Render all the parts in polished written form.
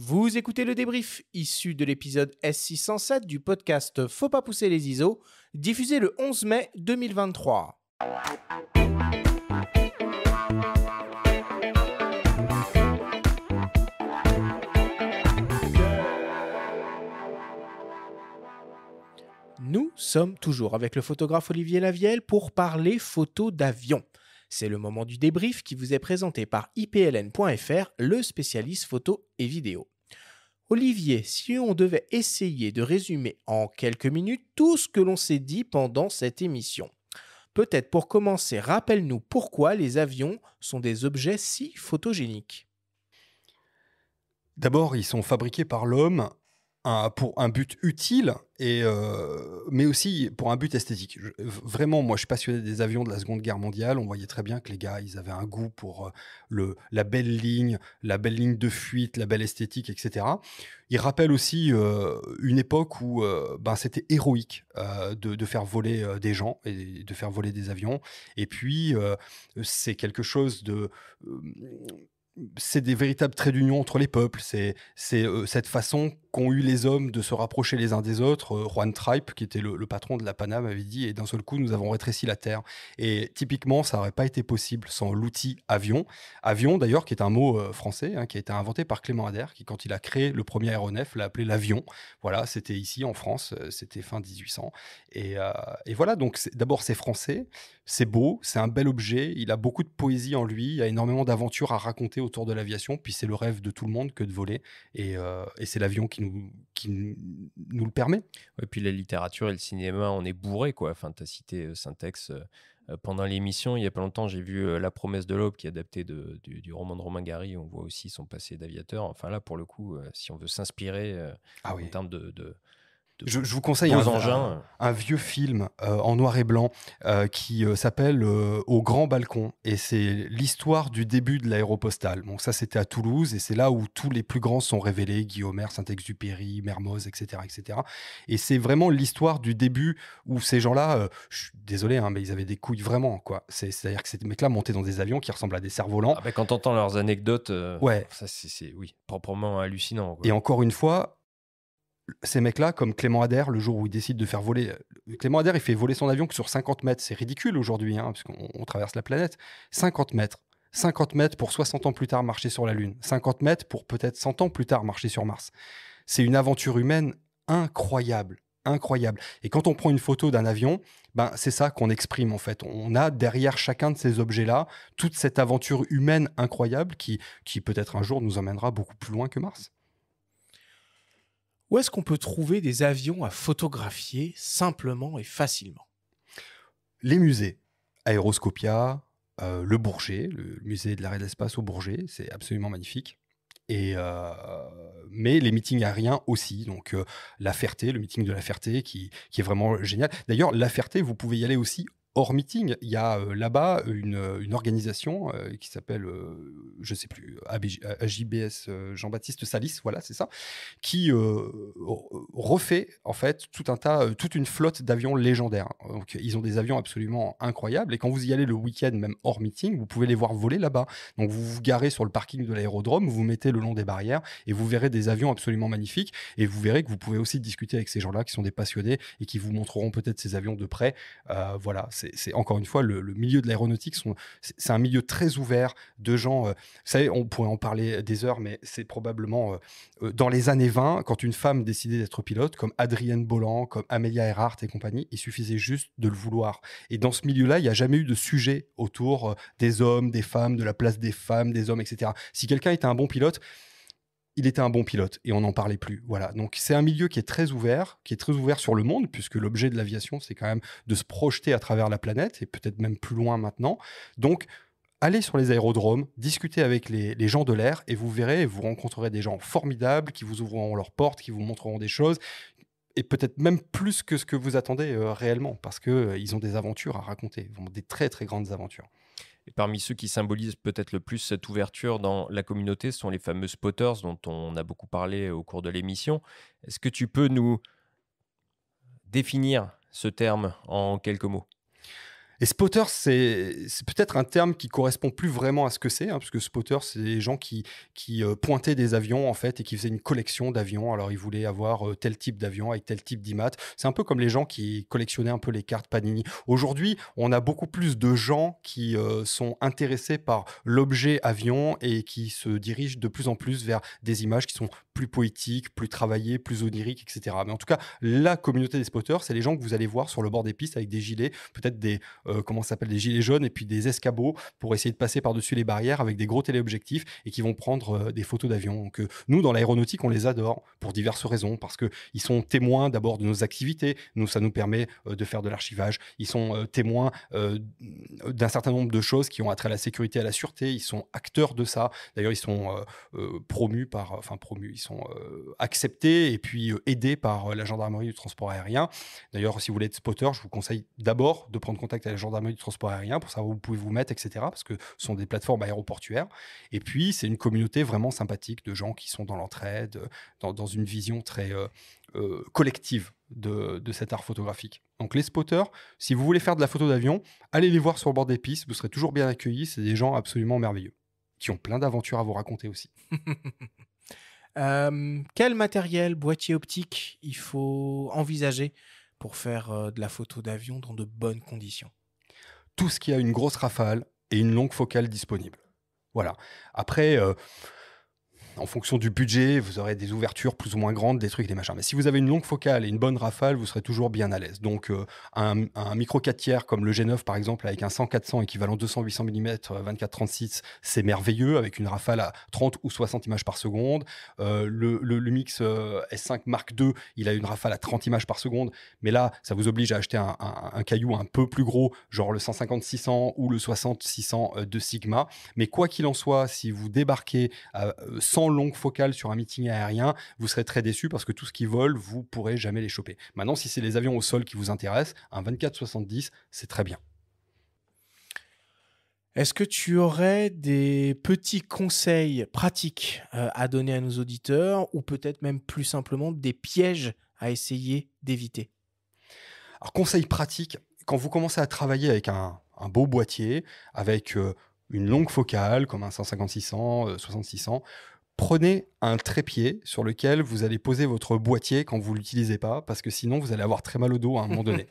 Vous écoutez le débrief issu de l'épisode S607 du podcast Faut pas pousser les ISO, diffusé le 11 mai 2023. Nous sommes toujours avec le photographe Olivier Lavielle pour parler photo d'avion. C'est le moment du débrief qui vous est présenté par ipln.fr, le spécialiste photo et vidéo. Olivier, si on devait essayer de résumer en quelques minutes tout ce que l'on s'est dit pendant cette émission. Peut-être pour commencer, rappelle-nous pourquoi les avions sont des objets si photogéniques. D'abord, ils sont fabriqués par l'homme pour un but utile, mais aussi pour un but esthétique. Vraiment, moi, je suis passionné des avions de la Seconde Guerre mondiale. On voyait très bien que les gars, ils avaient un goût pour la belle ligne de fuite, la belle esthétique, etc. Ils rappellent aussi une époque où c'était héroïque de faire voler des gens et de faire voler des avions. Et puis, c'est quelque chose de... c'est des véritables traits d'union entre les peuples. C'est cette façon qu'ont eu les hommes de se rapprocher les uns des autres. Juan Tripe, qui était le patron de la Paname, avait dit « Et d'un seul coup, nous avons rétréci la Terre ». Et typiquement, ça n'aurait pas été possible sans l'outil avion. Avion, d'ailleurs, qui est un mot français, qui a été inventé par Clément Ader, qui, quand il a créé le premier aéronef, l'a appelé l'avion. Voilà, c'était ici, en France, c'était fin 1800. Et voilà, donc d'abord, c'est français, c'est beau, c'est un bel objet, il a beaucoup de poésie en lui, il y a énormément d'aventures à raconter autour de l'aviation, puis c'est le rêve de tout le monde que de voler, et c'est l'avion qui nous le permet. Et puis la littérature et le cinéma, on est bourré, quoi. Enfin, tu as cité Syntex pendant l'émission. Il y a pas longtemps, j'ai vu La promesse de l'aube, qui est adapté du roman de Romain Gary. On voit aussi son passé d'aviateur. Enfin là, pour le coup, si on veut s'inspirer en termes de Je vous conseille un vieux film en noir et blanc qui s'appelle Au grand balcon, et c'est l'histoire du début de l'aéropostale. Donc ça, c'était à Toulouse, et c'est là où tous les plus grands sont révélés: Guillaume, Saint-Exupéry, Mermoz, etc., etc. Et c'est vraiment l'histoire du début où ces gens-là, je suis désolé, mais ils avaient des couilles vraiment, quoi. C'est-à-dire que ces mecs-là montaient dans des avions qui ressemblent à des cerfs-volants. Quand t'entends leurs anecdotes, ouais. Ça c'est proprement hallucinant, quoi. Et encore une fois, ces mecs-là, comme Clément Ader, le jour où il décide de faire voler... Clément Ader, il fait voler son avion que sur 50 mètres. C'est ridicule aujourd'hui, parce qu'on traverse la planète. 50 mètres. 50 mètres pour 60 ans plus tard marcher sur la Lune. 50 mètres pour peut-être 100 ans plus tard marcher sur Mars. C'est une aventure humaine incroyable. Incroyable. Et quand on prend une photo d'un avion, c'est ça qu'on exprime, en fait. On a derrière chacun de ces objets-là toute cette aventure humaine incroyable qui peut-être un jour nous emmènera beaucoup plus loin que Mars. Où est-ce qu'on peut trouver des avions à photographier simplement et facilement ? Les musées. Aéroscopia, le Bourget, le musée de l'arrêt de l'espace au Bourget, c'est absolument magnifique. Mais les meetings aériens aussi, donc La Ferté, le meeting de La Ferté qui est vraiment génial. D'ailleurs, La Ferté, vous pouvez y aller aussi hors meeting. Il y a là-bas une organisation qui s'appelle, je ne sais plus, AJBS, Jean-Baptiste Salis, voilà, c'est ça, qui refait en fait toute une flotte d'avions légendaires. Donc, ils ont des avions absolument incroyables, et quand vous y allez le week-end, même hors meeting, vous pouvez les voir voler là-bas. Donc vous vous garez sur le parking de l'aérodrome, vous vous mettez le long des barrières, et vous verrez des avions absolument magnifiques, et vous verrez que vous pouvez aussi discuter avec ces gens-là qui sont des passionnés et qui vous montreront peut-être ces avions de près. Voilà, c'est encore une fois le milieu de l'aéronautique, c'est un milieu très ouvert de gens. Vous savez, on pourrait en parler des heures, mais c'est probablement dans les années 20, quand une femme décidait d'être pilote, comme Adrienne Bolland, comme Amelia Earhart et compagnie, il suffisait juste de le vouloir. Et dans ce milieu-là, il n'y a jamais eu de sujet autour des hommes, des femmes, de la place des femmes, des hommes, etc. Si quelqu'un était un bon pilote, il était un bon pilote, et on n'en parlait plus. Voilà. Donc c'est un milieu qui est très ouvert sur le monde, puisque l'objet de l'aviation, c'est quand même de se projeter à travers la planète, et peut-être même plus loin maintenant. Donc allez sur les aérodromes, discutez avec les gens de l'air, et vous verrez, vous rencontrerez des gens formidables qui vous ouvriront leurs portes, qui vous montreront des choses, et peut-être même plus que ce que vous attendez réellement, parce qu'ils ont des aventures à raconter, des très très grandes aventures. Et parmi ceux qui symbolisent peut-être le plus cette ouverture dans la communauté, ce sont les fameux spotters dont on a beaucoup parlé au cours de l'émission. Est-ce que tu peux nous définir ce terme en quelques mots ? Et spotter, c'est peut-être un terme qui correspond plus vraiment à ce que c'est, hein, parce que spotter, c'est des gens qui pointaient des avions, en fait, et qui faisaient une collection d'avions. Alors, ils voulaient avoir tel type d'avion avec tel type d'IMAT. C'est un peu comme les gens qui collectionnaient un peu les cartes Panini. Aujourd'hui, on a beaucoup plus de gens qui sont intéressés par l'objet avion et qui se dirigent de plus en plus vers des images qui sont plus poétiques, plus travaillées, plus oniriques, etc. Mais en tout cas, la communauté des spotters, c'est les gens que vous allez voir sur le bord des pistes avec des gilets, peut-être comment ça s'appelle, des gilets jaunes et puis des escabeaux pour essayer de passer par-dessus les barrières avec des gros téléobjectifs et qui vont prendre des photos d'avions. Donc nous, dans l'aéronautique, on les adore pour diverses raisons, parce qu'ils sont témoins d'abord de nos activités. Nous, ça nous permet de faire de l'archivage. Ils sont témoins d'un certain nombre de choses qui ont attrait à la sécurité et à la sûreté. Ils sont acteurs de ça. D'ailleurs, ils sont ils sont acceptés et puis aidés par la gendarmerie du transport aérien. D'ailleurs, si vous voulez être spotter, je vous conseille d'abord de prendre contact avec la gendarmerie du transport aérien pour savoir où vous pouvez vous mettre, etc. Parce que ce sont des plateformes aéroportuaires. Et puis, c'est une communauté vraiment sympathique de gens qui sont dans l'entraide, dans une vision très collective de cet art photographique. Donc les spotters, si vous voulez faire de la photo d'avion, allez les voir sur le bord des pistes, vous serez toujours bien accueillis. C'est des gens absolument merveilleux, qui ont plein d'aventures à vous raconter aussi. Quel matériel, boîtier optique, il faut envisager pour faire de la photo d'avion dans de bonnes conditions? Tout ce qui a une grosse rafale et une longue focale disponible. Voilà. Après, en fonction du budget, vous aurez des ouvertures plus ou moins grandes, des trucs, des machins. Mais si vous avez une longue focale et une bonne rafale, vous serez toujours bien à l'aise. Donc, un micro 4 tiers comme le G9, par exemple, avec un 100-400 équivalent 200-800 mm 24-36, c'est merveilleux, avec une rafale à 30 ou 60 images par seconde. Le Lumix S5 Mark II, il a une rafale à 30 images par seconde. Mais là, ça vous oblige à acheter un caillou un peu plus gros, genre le 150-600 ou le 60-600 de Sigma. Mais quoi qu'il en soit, si vous débarquez sans longue focale sur un meeting aérien, vous serez très déçu parce que tout ce qui vole, vous pourrez jamais les choper. Maintenant, si c'est les avions au sol qui vous intéressent, un 24-70, c'est très bien. Est-ce que tu aurais des petits conseils pratiques à donner à nos auditeurs, ou peut-être même plus simplement des pièges à essayer d'éviter? Alors, conseil pratique, quand vous commencez à travailler avec un beau boîtier, avec une longue focale, comme un 150-600, 60-600, prenez un trépied sur lequel vous allez poser votre boîtier quand vous ne l'utilisez pas, parce que sinon, vous allez avoir très mal au dos à un moment donné.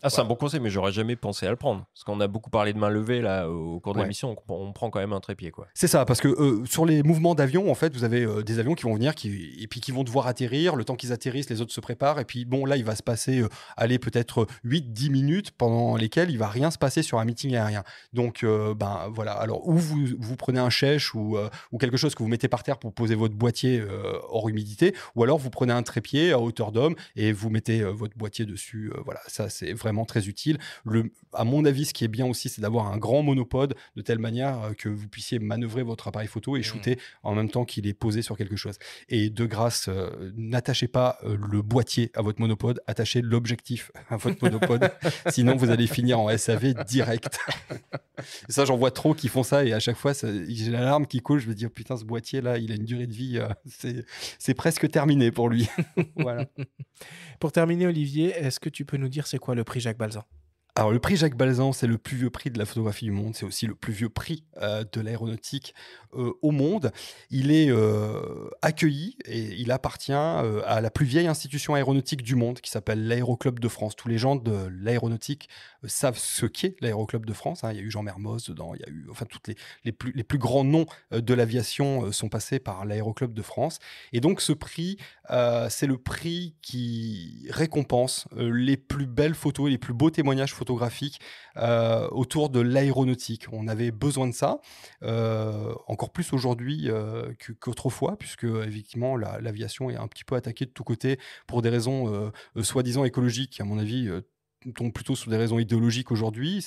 C'est un bon conseil, mais j'aurais jamais pensé à le prendre. Parce qu'on a beaucoup parlé de main levée là, au cours de l'émission, on prend quand même un trépied, quoi. C'est ça, parce que sur les mouvements d'avion, en fait, vous avez des avions qui vont venir et puis qui vont devoir atterrir. Le temps qu'ils atterrissent, les autres se préparent. Et puis, bon, là, il va se passer, peut-être 8-10 minutes pendant lesquelles il ne va rien se passer sur un meeting aérien. Donc, voilà. Alors, ou vous prenez un chèche ou quelque chose que vous mettez par terre pour poser votre boîtier hors humidité, ou alors vous prenez un trépied à hauteur d'homme et vous mettez votre boîtier dessus. Voilà, ça c'est vraiment très utile. À mon avis, ce qui est bien aussi, c'est d'avoir un grand monopode de telle manière que vous puissiez manœuvrer votre appareil photo et shooter en même temps qu'il est posé sur quelque chose. Et de grâce, n'attachez pas le boîtier à votre monopode, attachez l'objectif à votre monopode, sinon vous allez finir en SAV direct. Et ça, j'en vois trop qui font ça et à chaque fois, j'ai l'alarme qui coule. Je me dis, oh, putain, ce boîtier là, il a une durée de vie, c'est presque terminé pour lui. Voilà. Pour terminer, Olivier, est-ce que tu peux nous dire c'est quoi le prix Jacques Balzan? Alors, le prix Jacques Balzan, c'est le plus vieux prix de la photographie du monde. C'est aussi le plus vieux prix de l'aéronautique au monde. Il est accueilli et il appartient à la plus vieille institution aéronautique du monde qui s'appelle l'Aéroclub de France. Tous les gens de l'aéronautique savent ce qu'est l'Aéroclub de France. Il y a eu Jean Mermoz dedans, il y a eu, enfin, les plus grands noms de l'aviation sont passés par l'Aéroclub de France. Et donc, ce prix, c'est le prix qui récompense les plus belles photos et les plus beaux témoignages photographiques autour de l'aéronautique. On avait besoin de ça, encore plus aujourd'hui qu'autrefois, puisque effectivement l'aviation est un petit peu attaquée de tous côtés pour des raisons soi-disant écologiques, à mon avis tombent plutôt sur des raisons idéologiques aujourd'hui.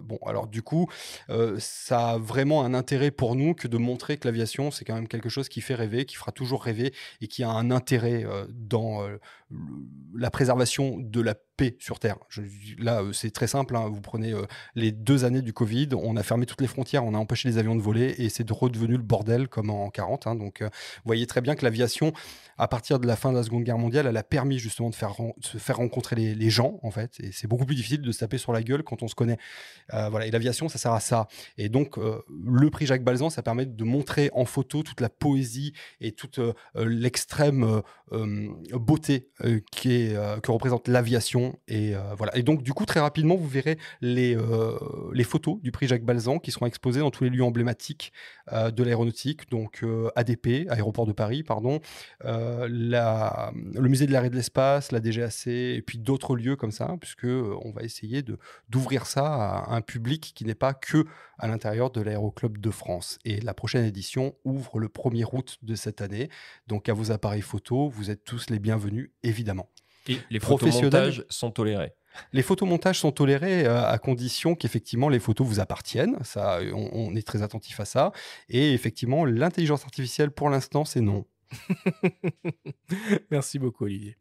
Bon, alors du coup, ça a vraiment un intérêt pour nous que de montrer que l'aviation, c'est quand même quelque chose qui fait rêver, qui fera toujours rêver et qui a un intérêt dans la préservation de la paix sur Terre. Là, c'est très simple, hein. Vous prenez les 2 années du Covid, on a fermé toutes les frontières, on a empêché les avions de voler et c'est redevenu le bordel comme en 40. Hein. Donc, vous voyez très bien que l'aviation, à partir de la fin de la Seconde Guerre mondiale, elle a permis justement de se faire rencontrer les gens, en fait. Et c'est beaucoup plus difficile de se taper sur la gueule quand on se connaît. Voilà. Et l'aviation, ça sert à ça. Et donc, le prix Jacques Balzan, ça permet de montrer en photo toute la poésie et toute l'extrême beauté que représente l'aviation. Et voilà. Et donc, du coup, très rapidement, vous verrez les photos du prix Jacques Balzan qui seront exposées dans tous les lieux emblématiques de l'aéronautique, donc ADP, Aéroport de Paris, pardon, le musée de l'air et de l'espace, la DGAC, et puis d'autres lieux comme ça, puisque on va essayer d'ouvrir ça à un public qui n'est pas que à l'intérieur de l'Aéroclub de France. Et la prochaine édition ouvre le 1er août de cette année. Donc à vos appareils photo, vous êtes tous les bienvenus, évidemment. Et les photomontages sont tolérés. Les photomontages sont tolérés à condition qu'effectivement les photos vous appartiennent. Ça, on est très attentif à ça. Et effectivement, l'intelligence artificielle, pour l'instant, c'est non. Merci beaucoup, Olivier.